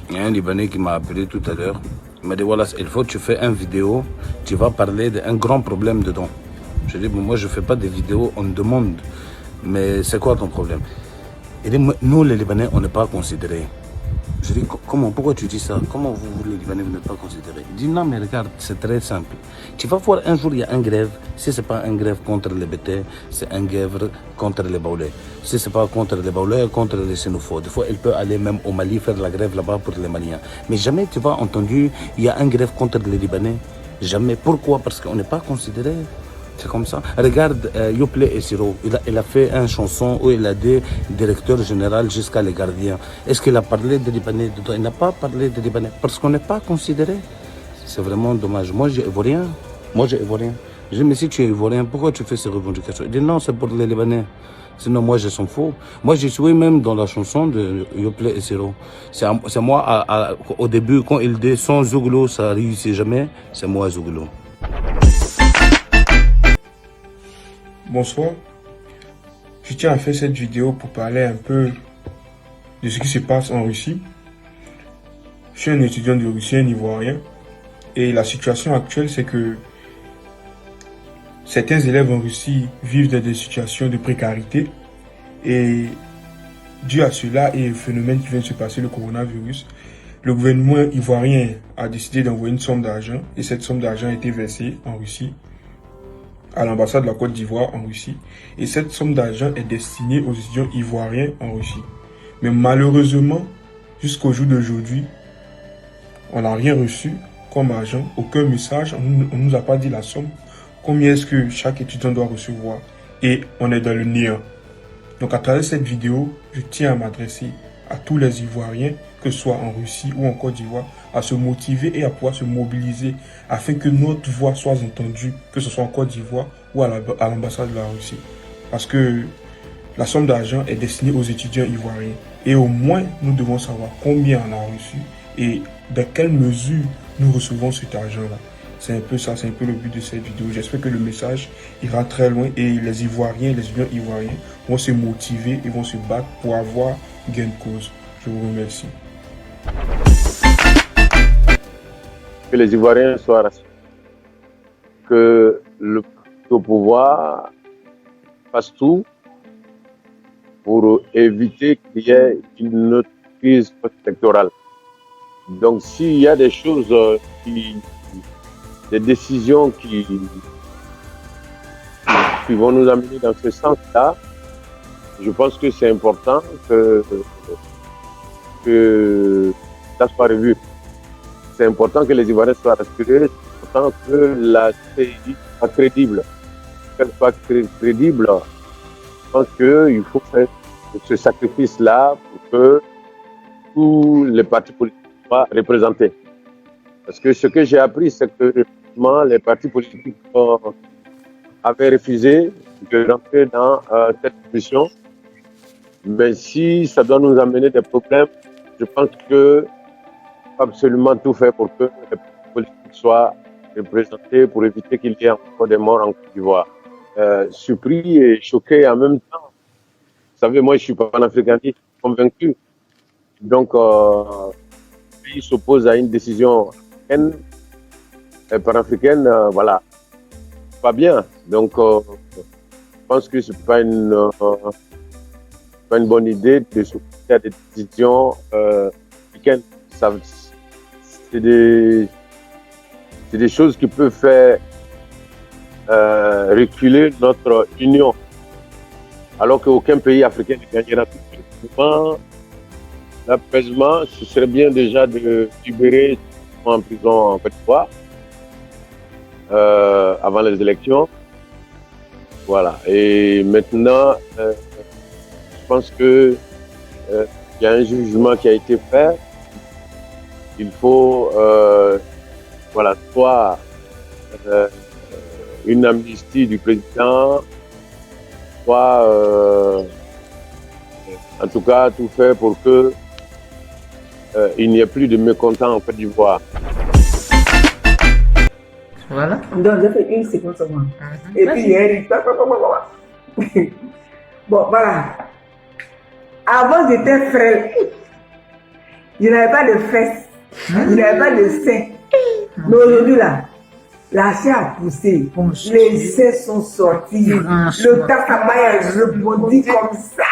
Il y a un Libanais qui m'a appelé tout à l'heure. Il m'a dit voilà, il faut que tu fais une vidéo, tu vas parler d'un grand problème dedans. Je lui ai dit bon, moi je fais pas des vidéos, on me demande, mais c'est quoi ton problème? Il dit nous les Libanais, on n'est pas considérés. Je dis comment, pourquoi tu dis ça? Comment vous les Libanais, vous n'êtes pas considérés? Il dit non mais regarde, c'est très simple. Tu vas voir un jour il y a une grève. Si c'est pas une grève contre les BT, c'est une grève contre les Baoulés. Si c'est pas contre les Baoulés, contre les Sénoufos. Des fois, il peut aller même au Mali faire la grève là-bas pour les Maliens. Mais jamais tu vas entendu il y a une grève contre les Libanais. Jamais. Pourquoi? Parce qu'on n'est pas considérés. C'est comme ça. Regarde, Yople Essiro, il a fait une chanson où il a dit directeur général jusqu'à les gardiens. Est-ce qu'il a parlé des Libanais? Il n'a pas parlé des Libanais parce qu'on n'est pas considéré. C'est vraiment dommage. Moi, j'ai ivoirien. Je dis, mais si tu es ivoirien, pourquoi tu fais ces revendications? Il dit, non, c'est pour les Libanais. Sinon, moi, je s'en fous. Moi, je suis même dans la chanson de Yople Essiro. C'est moi, au début, quand il dit sans Zouglou, ça réussit jamais, c'est moi Zouglou. Bonsoir, je tiens à faire cette vidéo pour parler un peu de ce qui se passe en Russie. Je suis un étudiant de Russie, un Ivoirien, et la situation actuelle c'est que certains élèves en Russie vivent dans des situations de précarité et dû à cela et au phénomène qui vient de se passer, le coronavirus, le gouvernement ivoirien a décidé d'envoyer une somme d'argent et cette somme d'argent a été versée en Russie à l'ambassade de la Côte d'Ivoire en Russie. Et cette somme d'argent est destinée aux étudiants ivoiriens en Russie. Mais malheureusement, jusqu'au jour d'aujourd'hui, on n'a rien reçu comme argent, aucun message, on ne nous a pas dit la somme, combien est-ce que chaque étudiant doit recevoir. Et on est dans le néant. Donc à travers cette vidéo, je tiens à m'adresser à tous les Ivoiriens, que ce soit en Russie ou en Côte d'Ivoire, à se motiver et à pouvoir se mobiliser afin que notre voix soit entendue, que ce soit en Côte d'Ivoire ou à l'ambassade de la Russie. Parce que la somme d'argent est destinée aux étudiants ivoiriens. Et au moins, nous devons savoir combien on a reçu et dans quelle mesure nous recevons cet argent-là. C'est un peu ça, c'est un peu le but de cette vidéo. J'espère que le message ira très loin et les Ivoiriens, les étudiants ivoiriens vont se motiver et vont se battre pour avoir gain de cause. Je vous remercie. Que les Ivoiriens soient rassurés, que le pouvoir fasse tout pour éviter qu'il y ait une autre crise électorale. Donc s'il y a des choses, des décisions qui vont nous amener dans ce sens-là, je pense que c'est important que ça soit revu. C'est important que les Ivoiriens soient rassurés, c'est important que la CEI soit crédible. Qu'elle soit crédible, je pense qu'il faut faire ce sacrifice-là pour que tous les partis politiques soient représentés. Parce que ce que j'ai appris, c'est que les partis politiques avaient refusé de rentrer dans cette mission. Mais si ça doit nous amener des problèmes, je pense que faut absolument tout faire pour que les partis politiques soient représentés pour éviter qu'il y ait encore des morts en Côte d'Ivoire. Surpris et choqué en même temps. Vous savez, moi je suis panafricaniste convaincu. Donc, le pays s'oppose à une décision africaine, panafricaine, voilà, pas bien. Donc, je pense que c'est pas une bonne idée de s'opposer à des décisions africaines. C'est des choses qui peuvent faire reculer notre union, alors qu'aucun pays africain ne gagnera tout. Souvent, l'apaisement, ce serait bien déjà de libérer en prison en Côte d'Ivoire avant les élections. Voilà. Et maintenant, je pense que il y a un jugement qui a été fait. Il faut voilà, soit une amnistie du président, soit en tout cas tout faire pour que il n'y ait plus de mécontents en Côte d'Ivoire. Voilà. Donc, j'ai fait une seconde seulement. Et puis, il y a un... Bon, voilà. Avant, j'étais frêle. Je n'avais pas de fesses. Je n'avais pas de seins. Mais aujourd'hui, là, la chair a poussé. Les seins sont sortis. Le takamaya rebondit comme ça.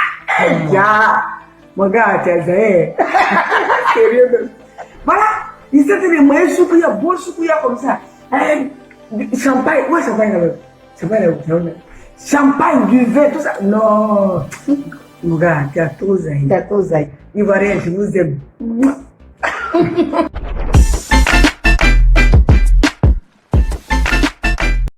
Ya, mon gars, tu es sérieux. Voilà. Il s'est dit, mais choukouya, bon choukouya comme ça. Champagne, ouais, champagne, champagne, du vin, tout ça. Non. Mon gars, tu as trop zaï. Tu as trop zaï. Ivoirien, je vous aime.